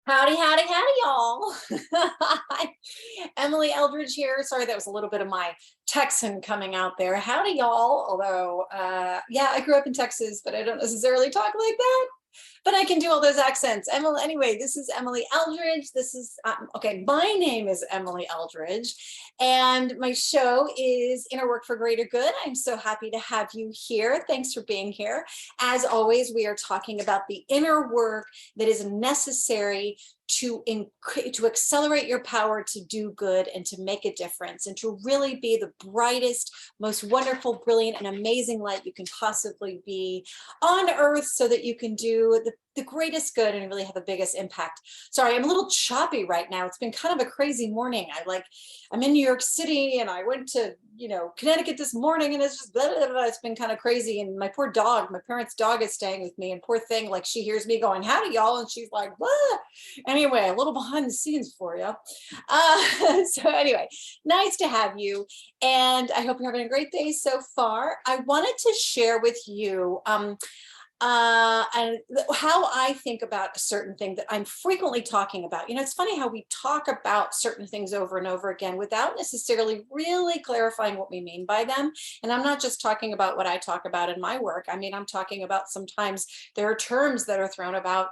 Howdy, howdy, howdy, y'all. Emily Eldridge here. Sorry, that was a little bit of my Texan coming out there. Howdy, y'all. Although, yeah, I grew up in Texas, but I don't necessarily talk like that. But I can do all those accents. Emily, anyway, this is Emily Eldridge. This is, okay, my name is Emily Eldridge, and my show is Inner Work for Greater Good. I'm so happy to have you here. Thanks for being here. As always, we are talking about the inner work that is necessary to accelerate your power to do good and to make a difference and to really be the brightest, most wonderful, brilliant, and amazing light you can possibly be on earth so that you can do the greatest good and really have the biggest impact. Sorry, I'm a little choppy right now. It's been kind of a crazy morning. I'm in New York City and I went to, Connecticut this morning, and it's just blah, blah, blah. It's been kind of crazy. And my poor dog, my parents' dog is staying with me, and poor thing, like she hears me going, howdy y'all, and she's like, blah. Anyway, a little behind the scenes for you. So anyway, nice to have you. And I hope you're having a great day so far. I wanted to share with you and how I think about a certain thing that I'm frequently talking about. It's funny how we talk about certain things over and over again without necessarily really clarifying what we mean by them. And I'm not just talking about what I talk about in my work. I mean, I'm talking about sometimes there are terms that are thrown about,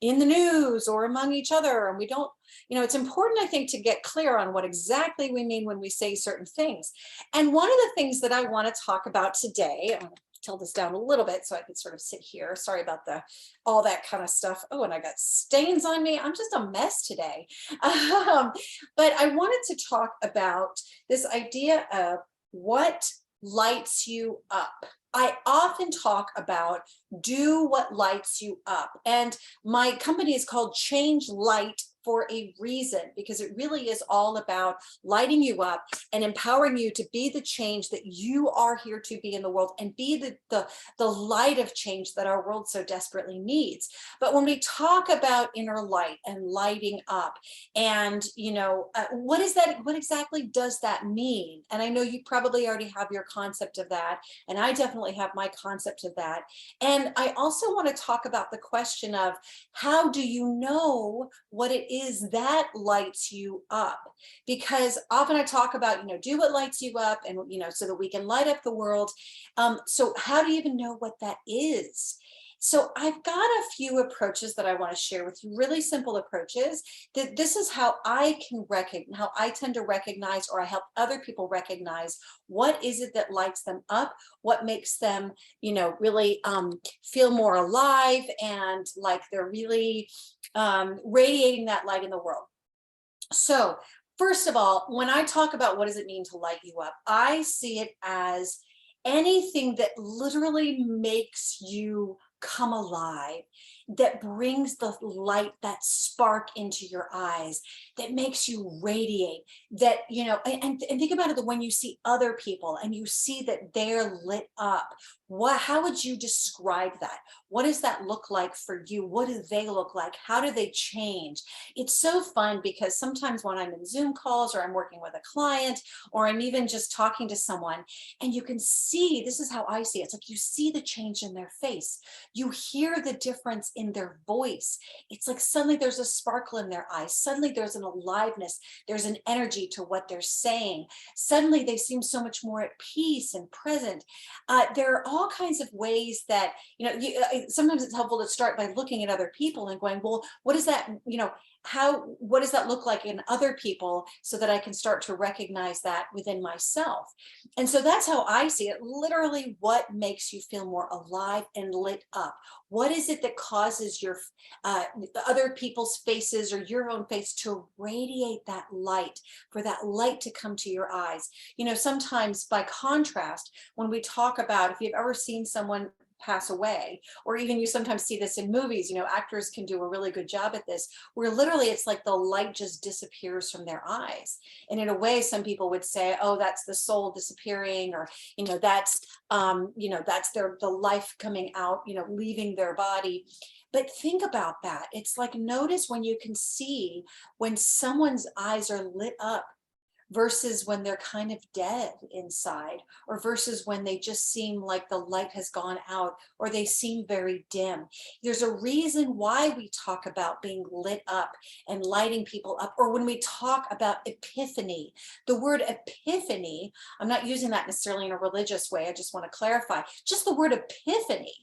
in the news or among each other, and we don't, it's important, I think, to get clear on what exactly we mean when we say certain things. And one of the things that I want to talk about today, tilt this down a little bit so I could sort of sit here. Sorry about all that kind of stuff. Oh, and I got stains on me. I'm just a mess today. But I wanted to talk about this idea of what lights you up. I often talk about do what lights you up. And my company is called Change Light for a reason, because it really is all about lighting you up and empowering you to be the change that you are here to be in the world and be the light of change that our world so desperately needs. But when we talk about inner light and lighting up, and what is that? What exactly does that mean? And I know you probably already have your concept of that, and I definitely have my concept of that. And I also want to talk about the question of how do you know what it is that lights you up? Because often I talk about, do what lights you up, and, so that we can light up the world. So how do you even know what that is? So I've got a few approaches that I want to share with you, really simple approaches that this is how I can recognize, how I tend to recognize, or I help other people recognize what is it that lights them up, what makes them, really feel more alive and like they're really radiating that light in the world. So first of all, when I talk about what does it mean to light you up, I see it as anything that literally makes you come alive, that brings the light, that spark into your eyes, that makes you radiate, that, and think about it, that when you see other people and you see that they're lit up, how would you describe that? What does that look like for you? What do they look like? How do they change? It's so fun because sometimes when I'm in Zoom calls or I'm working with a client or I'm even just talking to someone, and you can see, this is how I see it. It's like you see the change in their face. You hear the difference in their voice. It's like suddenly there's a sparkle in their eyes. Suddenly there's an aliveness. There's an energy to what they're saying. Suddenly they seem so much more at peace and present. There are all kinds of ways that, sometimes it's helpful to start by looking at other people and going, well, what is that, what does that look like in other people, so that I can start to recognize that within myself? And so that's how I see it. Literally, what makes you feel more alive and lit up? What is it that causes your other people's faces or your own face to radiate that light, for that light to come to your eyes? Sometimes by contrast, when we talk about, if you've ever seen someone pass away, or even you sometimes see this in movies, actors can do a really good job at this, where literally it's like the light just disappears from their eyes. And in a way, some people would say, oh, that's the soul disappearing, or that's that's the life coming out, leaving their body. But think about that. It's like, notice when you can see when someone's eyes are lit up, versus when they're kind of dead inside, or versus when they just seem like the light has gone out, or they seem very dim. There's a reason why we talk about being lit up and lighting people up, or when we talk about epiphany. The word epiphany, I'm not using that necessarily in a religious way, I just want to clarify, just the word epiphany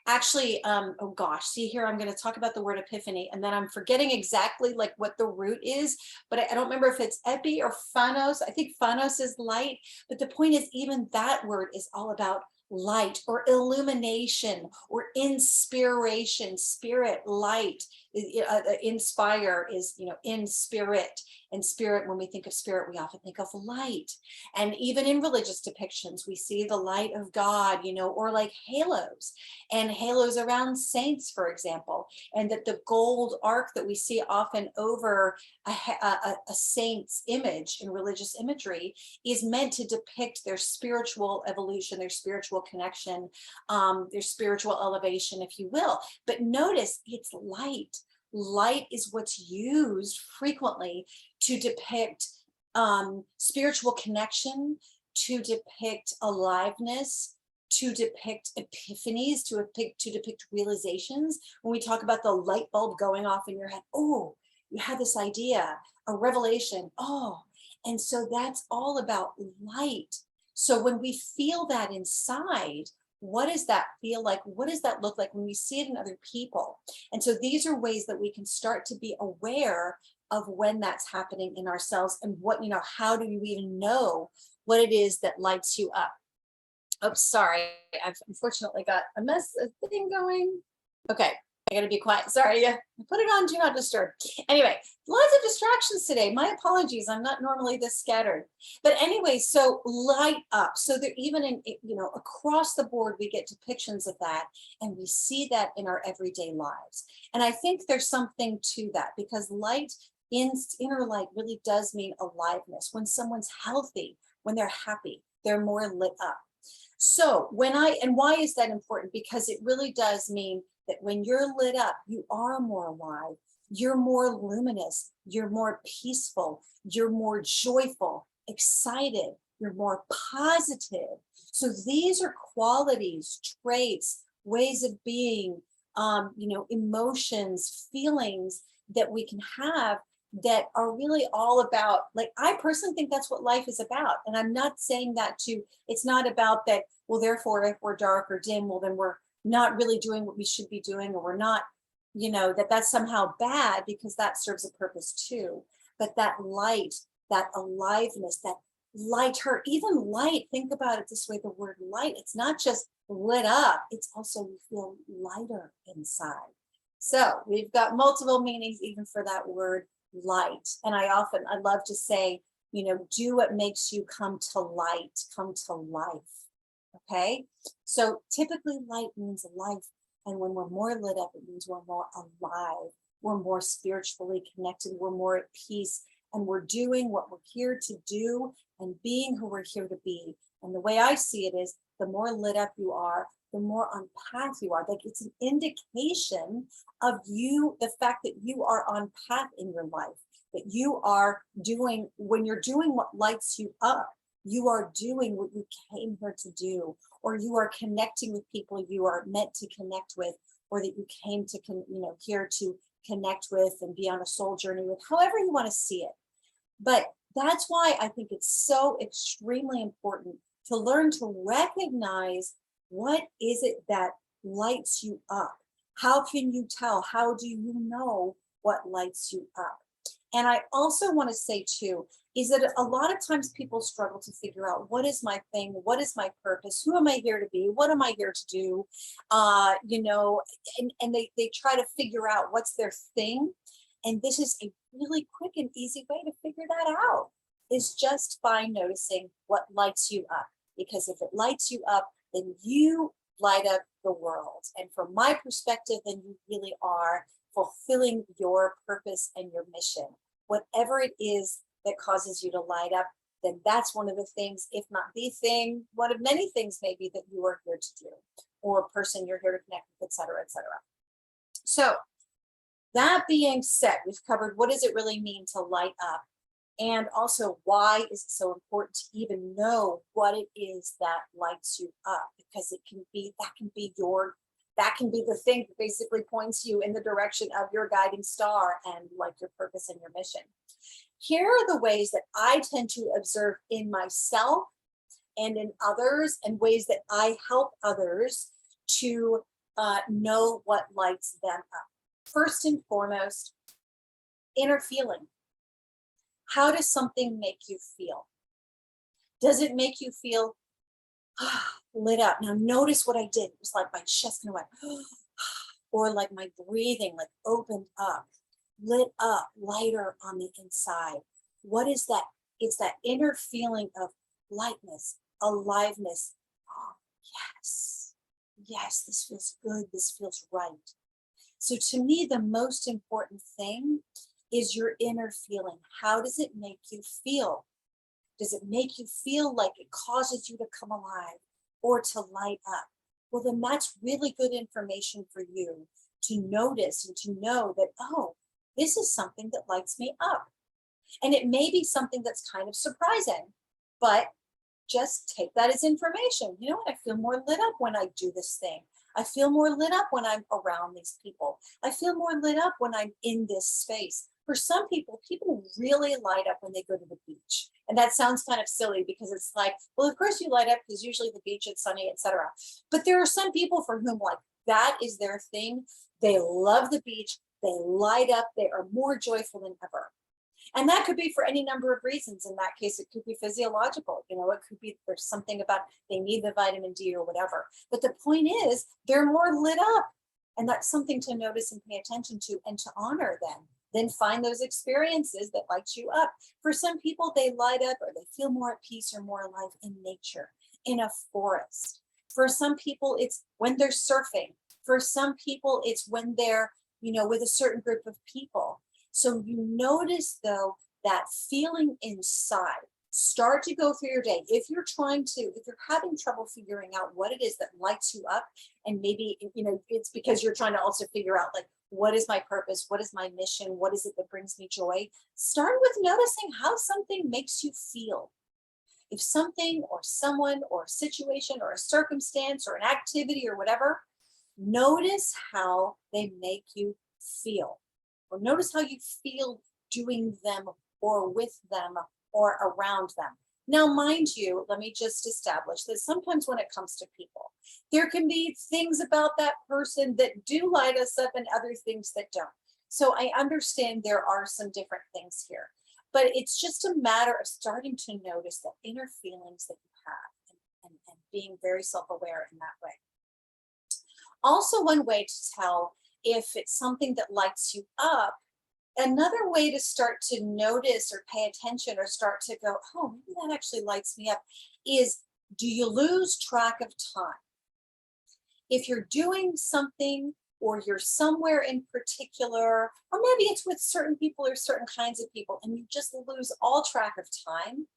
actually, oh gosh, see here, I'm going to talk about the word epiphany, and then I'm forgetting exactly like what the root is, but I don't remember if it's epi or phanos. I think phanos is light, but the point is, even that word is all about light or illumination or inspiration. Spirit, light, inspire is, in spirit. And spirit, when we think of spirit, we often think of light. And even in religious depictions, we see the light of God, or like halos, and halos around saints, for example, and that the gold arc that we see often over a saint's image in religious imagery is meant to depict their spiritual evolution, their spiritual connection, their spiritual elevation, if you will. But notice it's light. Light is what's used frequently to depict spiritual connection, to depict aliveness, to depict epiphanies, to depict realizations. When we talk about the light bulb going off in your head, oh, you had this idea, a revelation, oh, and so that's all about light. So when we feel that inside, what does that feel like? What does that look like when we see it in other people? And so these are ways that we can start to be aware of when that's happening in ourselves, and what, how do you even know what it is that lights you up? Oh, sorry, I've unfortunately got a thing going. Okay, I gotta be quiet. Sorry, yeah, put it on Do Not Disturb. Anyway, lots of distractions today. My apologies. I'm not normally this scattered. But anyway, so light up. So there, even in, across the board, we get depictions of that, and we see that in our everyday lives. And I think there's something to that, because light, inner light, really does mean aliveness. When someone's healthy, when they're happy, they're more lit up. So why is that important? Because it really does mean that when you're lit up, you are more alive, you're more luminous, you're more peaceful, you're more joyful, excited, you're more positive. So these are qualities, traits, ways of being, emotions, feelings that we can have that are really all about, like, I personally think that's what life is about. And I'm not saying that it's not about that, well, therefore, if we're dark or dim, well, then we're not really doing what we should be doing, or we're not, that's somehow bad, because that serves a purpose too. But that light, that aliveness, that lighter, even light, think about it this way, the word light, it's not just lit up, it's also we feel lighter inside. So we've got multiple meanings even for that word light. And I love to say, do what makes you come to light, come to life. Okay. So typically light means life. And when we're more lit up, it means we're more alive. We're more spiritually connected. We're more at peace. And we're doing what we're here to do and being who we're here to be. And the way I see it is, the more lit up you are, the more on path you are. Like, it's an indication of the fact that you are on path in your life, that you are doing, when you're doing what lights you up, you are doing what you came here to do, or you are connecting with people you are meant to connect with, or that you came to, here to connect with and be on a soul journey with, however you want to see it. But that's why I think it's so extremely important to learn to recognize, what is it that lights you up? How can you tell? How do you know what lights you up? And I also want to say too, is that a lot of times people struggle to figure out, what is my thing? What is my purpose? Who am I here to be? What am I here to do? And they try to figure out what's their thing. And this is a really quick and easy way to figure that out, is just by noticing what lights you up. Because if it lights you up, then you light up the world. And from my perspective, then you really are fulfilling your purpose and your mission. Whatever it is that causes you to light up, then that's one of the things, if not the thing, one of many things maybe that you are here to do, or a person you're here to connect with, et cetera, et cetera. So that being said, we've covered, what does it really mean to light up? And also, why is it so important to even know what it is that lights you up? Because that can be the thing that basically points you in the direction of your guiding star and like your purpose and your mission. Here are the ways that I tend to observe in myself and in others, and ways that I help others to know what lights them up. First and foremost, inner feeling. How does something make you feel? Does it make you feel lit up? Now notice what I did. It was like my chest kind of went, or like my breathing like opened up, lit up, lighter on the inside. What is that? It's that inner feeling of lightness, aliveness. Oh, yes, yes, this feels good. This feels right. So to me, the most important thing is your inner feeling. How does it make you feel? Does it make you feel like it causes you to come alive or to light up? Well, then that's really good information for you to notice and to know that, oh, this is something that lights me up. And it may be something that's kind of surprising, but just take that as information. You know what? I feel more lit up when I do this thing. I feel more lit up when I'm around these people. I feel more lit up when I'm in this space. For some people, people really light up when they go to the beach. And that sounds kind of silly because it's like, well, of course you light up because usually the beach is sunny, etc. But there are some people for whom like that is their thing. They love the beach. They light up. They are more joyful than ever. And that could be for any number of reasons. In that case, it could be physiological. You know, it could be there's something about they need the vitamin D or whatever. But the point is, they're more lit up. And that's something to notice and pay attention to and to honor them. Then find those experiences that light you up. For some people, they light up or they feel more at peace or more alive in nature, in a forest. For some people, it's when they're surfing. For some people, it's when they're, you know, with a certain group of people. So you notice though, that feeling inside, start to go through your day. If you're having trouble figuring out what it is that lights you up, and maybe, you know, it's because you're trying to also figure out like, what is my purpose? What is my mission? What is it that brings me joy? Start with noticing how something makes you feel. If something or someone or a situation or a circumstance or an activity or whatever, notice how they make you feel. Or notice how you feel doing them or with them or around them. Now, mind you, let me just establish that sometimes when it comes to people, there can be things about that person that do light us up and other things that don't. So I understand there are some different things here, but it's just a matter of starting to notice the inner feelings that you have and being very self-aware in that way. Also, one way to tell if it's something that lights you up, another way to start to notice or pay attention or start to go, oh, maybe that actually lights me up, is do you lose track of time? If you're doing something or you're somewhere in particular, or maybe it's with certain people or certain kinds of people, and you just lose all track of time,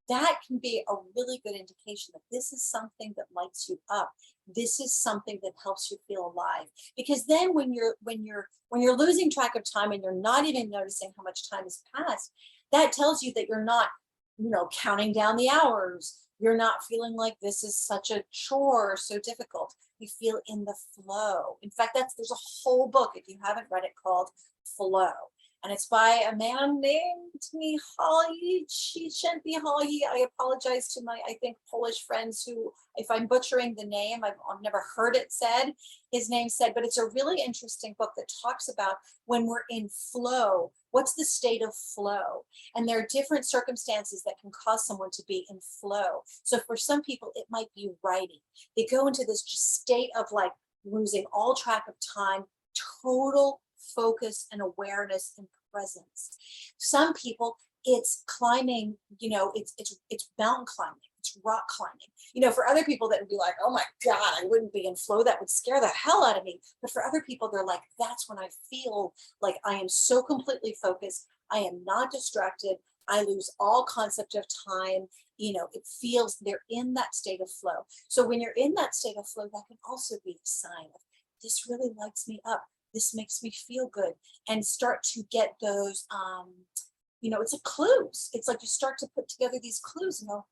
that can be a really good indication that this is something that lights you up. This is something that helps you feel alive. Because then when you're losing track of time and you're not even noticing how much time has passed, that tells you that you're not, you know, counting down the hours. You're not feeling like this is such a chore or so difficult. You feel in the flow. In fact, there's a whole book, if you haven't read it, called Flow. And it's by a man named Mihaly Csikszentmihalyi. I apologize to my, I think, Polish friends who, if I'm butchering the name, I've never heard it said, his name said, but it's a really interesting book that talks about when we're in flow, what's the state of flow? And there are different circumstances that can cause someone to be in flow. So for some people, it might be writing. They go into this just state of like losing all track of time, total focus and awareness and presence. Some people, it's climbing, you know, it's mountain climbing, it's rock climbing. You know, for other people that would be like, oh my God, I wouldn't be in flow. That would scare the hell out of me. But for other people, they're like, that's when I feel like I am so completely focused. I am not distracted. I lose all concept of time. You know, it feels they're in that state of flow. So when you're in that state of flow, that can also be a sign of this really lights me up. This makes me feel good, and start to get those it's like clues. It's like you start to put together these clues and go,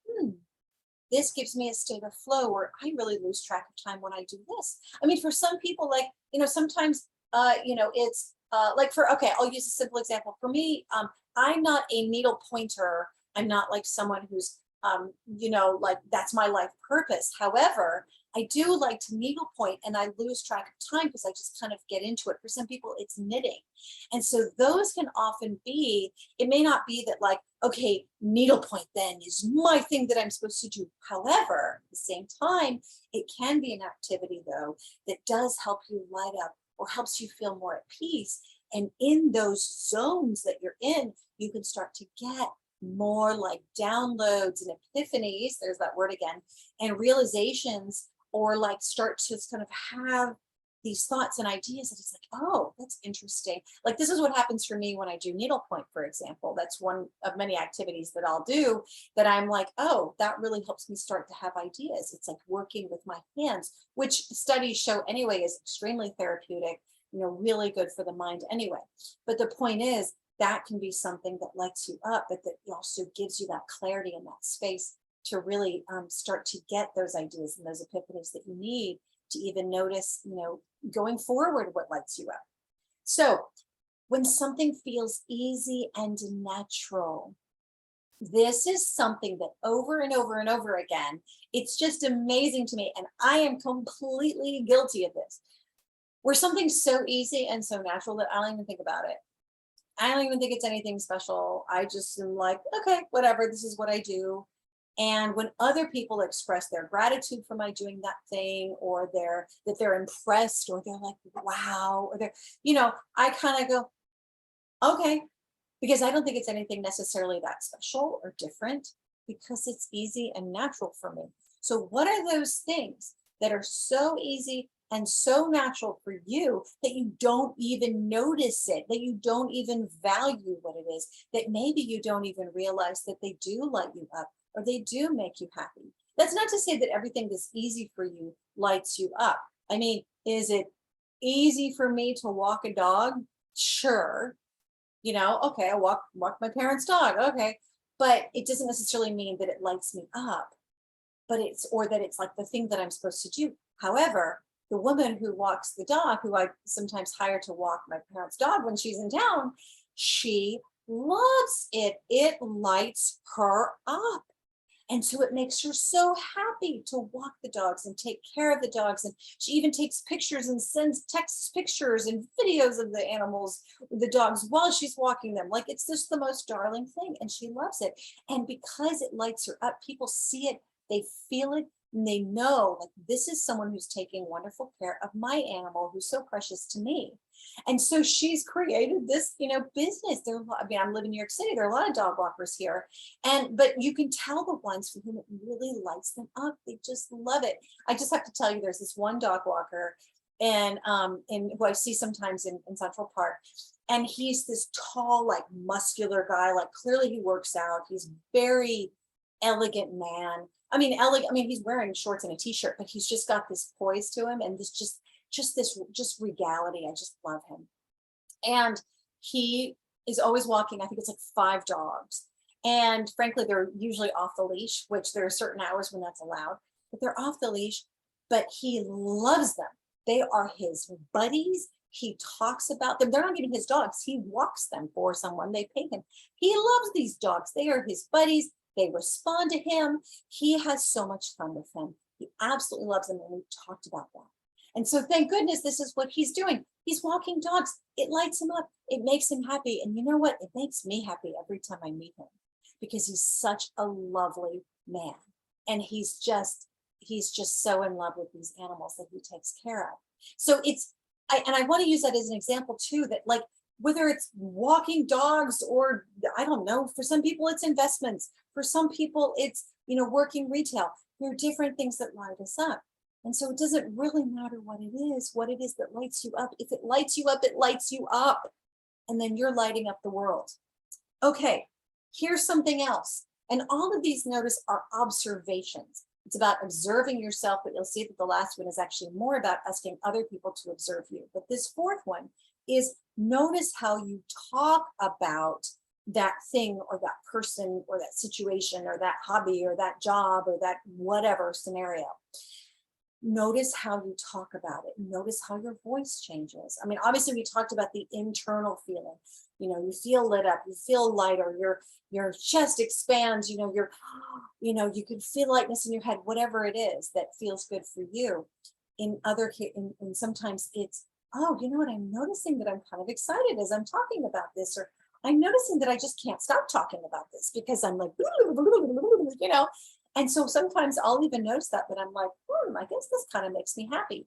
this gives me a state of flow where I really lose track of time when I do this. I mean, for some people, like, sometimes, it's like okay, I'll use a simple example. For me, I'm not a needle pointer. I'm not like someone who's, like that's my life purpose. However, I do like to needle point and I lose track of time because I just kind of get into it. For some people, it's knitting. And so those can often be, it may not be that like, okay, needlepoint then is my thing that I'm supposed to do. However, at the same time, it can be an activity though that does help you light up or helps you feel more at peace. And in those zones that you're in, you can start to get more like downloads and epiphanies, there's that word again, and realizations, or like start to kind of have these thoughts and ideas that it's like, oh, that's interesting. Like this is what happens for me when I do needlepoint, for example. That's one of many activities that I'll do that I'm like, oh, that really helps me start to have ideas. It's like working with my hands, which studies show anyway is extremely therapeutic, really good for the mind anyway. But the point is that can be something that lights you up, but that also gives you that clarity in that space to really start to get those ideas and those epiphanies that you need to even notice, going forward, what lights you up. So when something feels easy and natural, this is something that over and over and over again, it's just amazing to me. And I am completely guilty of this. Where something's so easy and so natural that I don't even think about it. I don't even think it's anything special. I just am like, okay, whatever, this is what I do. And when other people express their gratitude for my doing that thing, or that they're impressed, or they're like, wow, or I kind of go, okay, because I don't think it's anything necessarily that special or different, because it's easy and natural for me. So what are those things that are so easy and so natural for you that you don't even notice it, that you don't even value what it is, that maybe you don't even realize that they do light you up or they do make you happy? That's not to say that everything that's easy for you lights you up. I mean, is it easy for me to walk a dog? Sure. Okay, I walk my parents' dog. Okay. But it doesn't necessarily mean that it lights me up, or that it's like the thing that I'm supposed to do. However, the woman who walks the dog, who I sometimes hire to walk my parents' dog when she's in town, she loves it. It lights her up. And so it makes her so happy to walk the dogs and take care of the dogs. And she even takes pictures and sends text pictures and videos of the animals, the dogs, while she's walking them. Like it's just the most darling thing. And she loves it. And because it lights her up, people see it, they feel it, and they know like this is someone who's taking wonderful care of my animal who's so precious to me. And so she's created this, business. I'm living in New York City. There are a lot of dog walkers here. But you can tell the ones for whom it really lights them up. They just love it. I just have to tell you, there's this one dog walker and who I see sometimes in Central Park. And he's this tall, like muscular guy, like clearly he works out. He's very elegant man. I mean, elegant. I mean, he's wearing shorts and a t-shirt, but he's just got this poise to him and this just regality. I just love him. And he is always walking. I think it's like 5 dogs. And frankly, they're usually off the leash, which there are certain hours when that's allowed, but they're off the leash, but he loves them. They are his buddies. He talks about them. They're not even his dogs. He walks them for someone. They pay him. He loves these dogs. They are his buddies. They respond to him. He has so much fun with them. He absolutely loves them. And we've talked about that. And so thank goodness this is what he's doing. He's walking dogs. It lights him up. It makes him happy. And you know what? It makes me happy every time I meet him because he's such a lovely man. And he's just so in love with these animals that he takes care of. So I want to use that as an example too, that like, whether it's walking dogs or I don't know, for some people it's investments. For some people it's, working retail. There are different things that light us up. And so it doesn't really matter what it is that lights you up. If it lights you up, it lights you up. And then you're lighting up the world. Okay, here's something else. And all of these, notice, are observations. It's about observing yourself, but you'll see that the last one is actually more about asking other people to observe you. But this fourth one is notice how you talk about that thing or that person or that situation or that hobby or that job or that whatever scenario. Notice how you talk about it. Notice how your voice changes. I mean, obviously we talked about the internal feeling. You feel lit up, you feel lighter, your chest expands, you can feel lightness in your head, whatever it is that feels good for you. In other cases, and sometimes it's, oh, you know what, I'm noticing that I'm kind of excited as I'm talking about this, or I'm noticing that I just can't stop talking about this because I'm like, and so sometimes I'll even notice that I'm like, I guess this kind of makes me happy.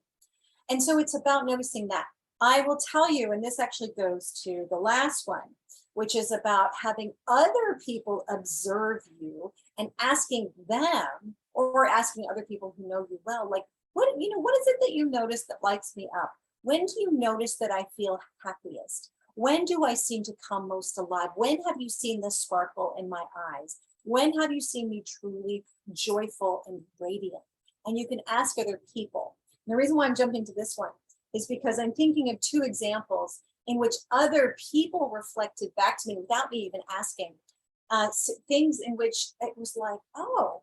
And so it's about noticing that. I will tell you, and this actually goes to the last one, which is about having other people observe you and asking them, or asking other people who know you well, like, what is it that you notice that lights me up? When do you notice that I feel happiest? When do I seem to come most alive? When have you seen the sparkle in my eyes? When have you seen me truly joyful and radiant? And you can ask other people. And the reason why I'm jumping to this one is because I'm thinking of two examples in which other people reflected back to me without me even asking, things in which it was like, oh,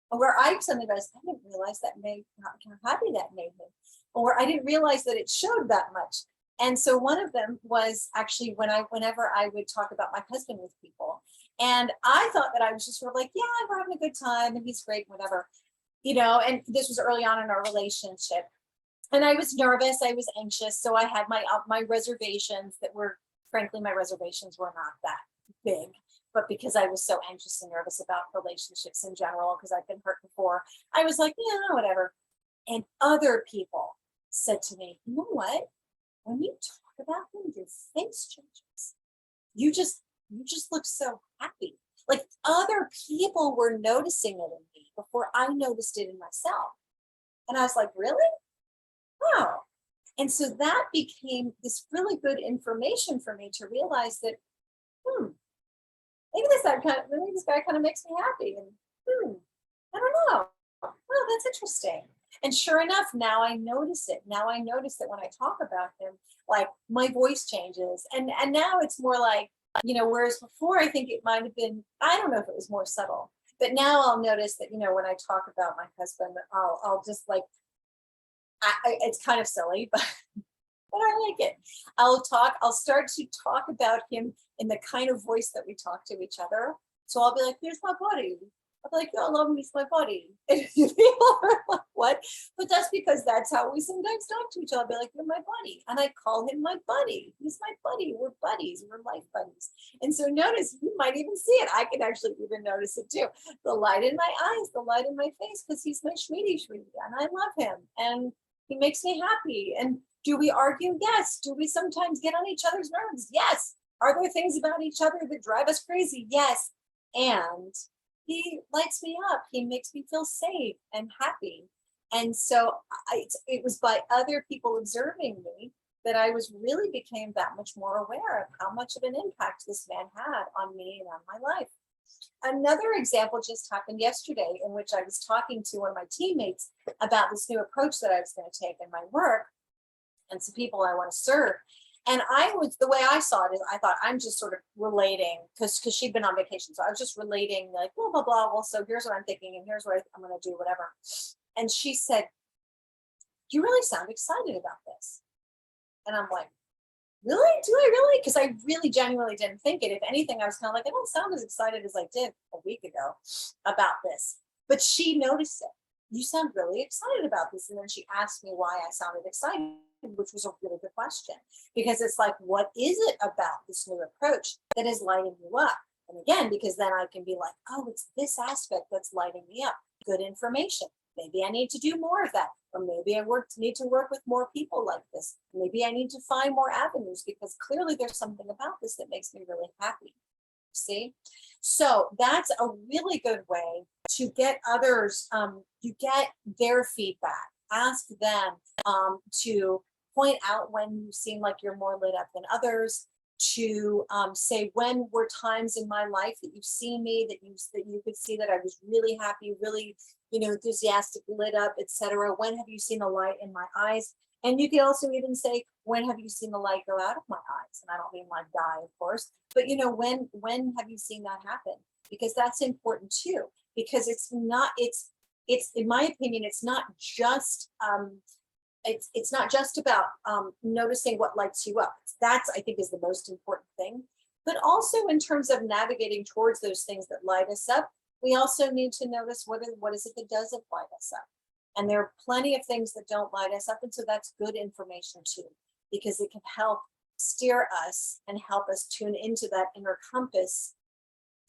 where I suddenly realized, I didn't realize that made how happy that made me, or I didn't realize that it showed that much. And so one of them was actually whenever I would talk about my husband with people, and I thought that I was just sort of like, yeah, we're having a good time and he's great, whatever, and this was early on in our relationship. And I was nervous, I was anxious. So I had my reservations that were, frankly, my reservations were not that big, but because I was so anxious and nervous about relationships in general, because I've been hurt before, I was like, yeah, whatever. And other people said to me, you know what? When you talk about him, your face changes. You just look so happy. Like other people were noticing it in me before I noticed it in myself. And I was like, really? Wow. And so that became this really good information for me to realize that, maybe this guy kind of makes me happy. And I don't know. Oh, that's interesting. And sure enough, now I notice it. Now I notice that when I talk about him, like my voice changes. And now it's more like, whereas before I think it might have been, I don't know if it was more subtle, but now I'll notice that, when I talk about my husband, I'll just like, it's kind of silly, but I like it. I'll start to talk about him in the kind of voice that we talk to each other. So I'll be like, here's my buddy. I'll be like, I love him, he's my buddy. And people are like, what? But that's because that's how we sometimes talk to each other. I'll be like, you're my buddy. And I call him my buddy. He's my buddy. We're buddies. We're life buddies. And so notice, you might even see it. I can actually even notice it too. The light in my eyes, the light in my face, because he's my sweetie. And I love him. And he makes me happy. And do we argue? Yes. Do we sometimes get on each other's nerves? Yes. Are there things about each other that drive us crazy? Yes. And he lights me up. He makes me feel safe and happy. And so it was by other people observing me that I really became that much more aware of how much of an impact this man had on me and on my life. Another example just happened yesterday in which I was talking to one of my teammates about this new approach that I was going to take in my work and some people I want to serve. And the way I saw it is I thought I'm just sort of relating because she'd been on vacation. So I was just relating like, blah, blah, blah. Well, so here's what I'm thinking and here's what I'm going to do, whatever. And she said, you really sound excited about this. And I'm like, really? Do I really? Because I really genuinely didn't think it. If anything, I was kind of like, I don't sound as excited as I did a week ago about this. But she noticed it. You sound really excited about this. And then she asked me why I sounded excited, which was a really good question. Because it's like, what is it about this new approach that is lighting you up? And again, because then I can be like, oh, it's this aspect that's lighting me up. Good information. Maybe I need to do more of that. Or maybe I need to work with more people like this. Maybe I need to find more avenues because clearly there's something about this that makes me really happy. See? So that's a really good way to get others, you get their feedback. Ask them to point out when you seem like you're more lit up than others, to say when were times in my life that you've seen me, that you could see that I was really happy, really, enthusiastic, lit up, etc. When have you seen the light in my eyes? And you can also even say, when have you seen the light go out of my eyes? And I don't battery might die, of course. But you know, when have you seen that happen? Because that's important too. Because it's not, it's in my opinion, it's not just it's not just about noticing what lights you up. That's, I think, is the most important thing. But also in terms of navigating towards those things that light us up, we also need to notice what is it that doesn't light us up. And there are plenty of things that don't light us up. And so that's good information too, because it can help steer us and help us tune into that inner compass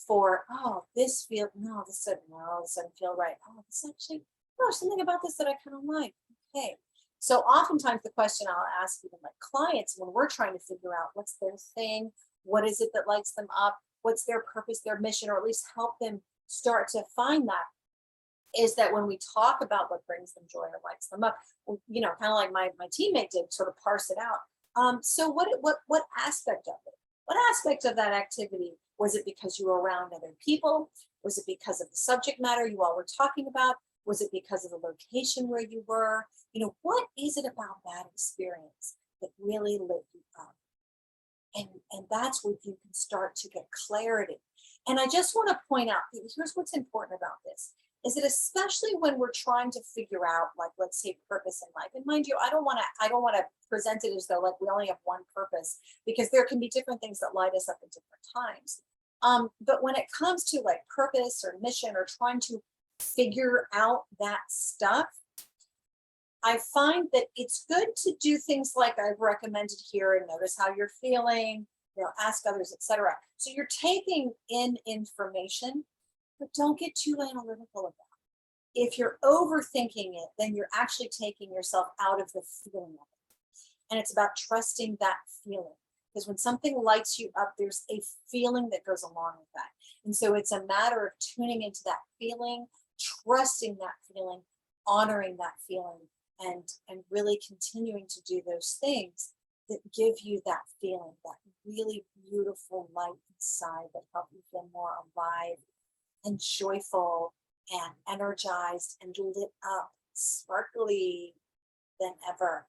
for, oh, this feel, no, this doesn't feel right. Oh, this actually, oh, there's something about this that I kind of like. Okay. So oftentimes the question I'll ask even my clients when we're trying to figure out what's their thing, what is it that lights them up, what's their purpose, their mission, or at least help them start to find that, is that when we talk about what brings them joy or lights them up, you know, kind of like my teammate did, sort of parse it out. So what aspect of it? What aspect of that activity? Was it because you were around other people? Was it because of the subject matter you all were talking about? Was it because of the location where you were? You know, what is it about that experience that really lit you up? And that's where you can start to get clarity. And I just want to point out, here's what's important about this, is that especially when we're trying to figure out, like, let's say, purpose in life. And mind you, I don't want to present it as though like we only have one purpose, because there can be different things that light us up at different times. But when it comes to like purpose or mission or trying to figure out that stuff, I find that it's good to do things like I've recommended here, and notice how you're feeling, you know, ask others, etc. So you're taking in information, but don't get too analytical about it. If you're overthinking it, then you're actually taking yourself out of the feeling of it. And it's about trusting that feeling. Because when something lights you up, there's a feeling that goes along with that. And so it's a matter of tuning into that feeling, trusting that feeling, honoring that feeling, and really continuing to do those things that give you that feeling, that really beautiful light inside that help you feel more alive and joyful and energized and lit up, sparkly than ever.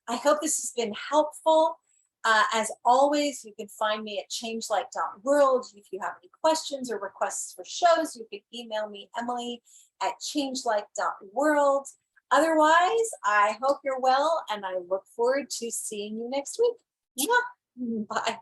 I hope this has been helpful. As always, you can find me at changelight.world. If you have any questions or requests for shows, you can email me, Emily, at changelight.world. Otherwise, I hope you're well, and I look forward to seeing you next week. Bye.